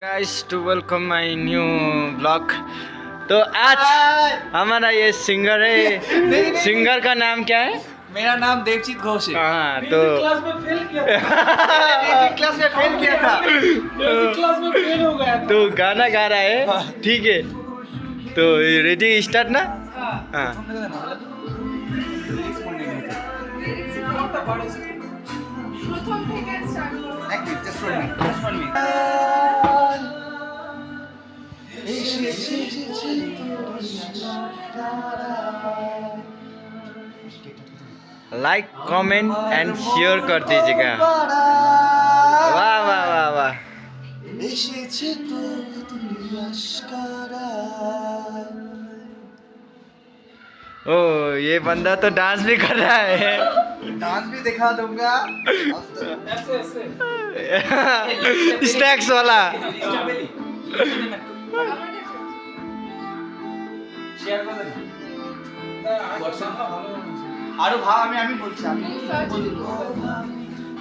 Guys to welcome my new blog. तो आज हमारा ये सिंगर है। सिंगर का नाम क्या है? मेरा नाम देवजीत घोष है। हाँ तो क्लास में फेल किया था। क्लास में फेल किया था। क्लास में फेल हो गया था। तो गाना गा रहा है, ठीक है। तो रेडी स्टार्ट ना? हाँ প্রথম থেকে স্টার্ট করো। लाइक कमेंट एंड शेयर कर दीजिएगा। वाह वाह वाह वाह। ओ ये बंदा तो डांस भी कर रहा है। डांस भी दिखा दूंगा। ऐसे ऐसे स्नैक्स वाला। শেয়ার করে দেন। ভালো আরো ভাব আমি বলছি আমি সার্চ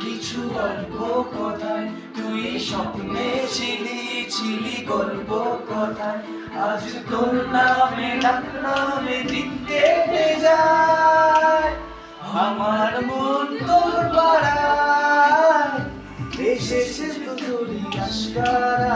কিছু গল্প কথায় তুই স্বপ্নে ছিলি গল্প কথায় আজ তোর নামে নামে দিতে যায় আমার মন তোর পাড়ায় এসেছে তো তোরই আশকারা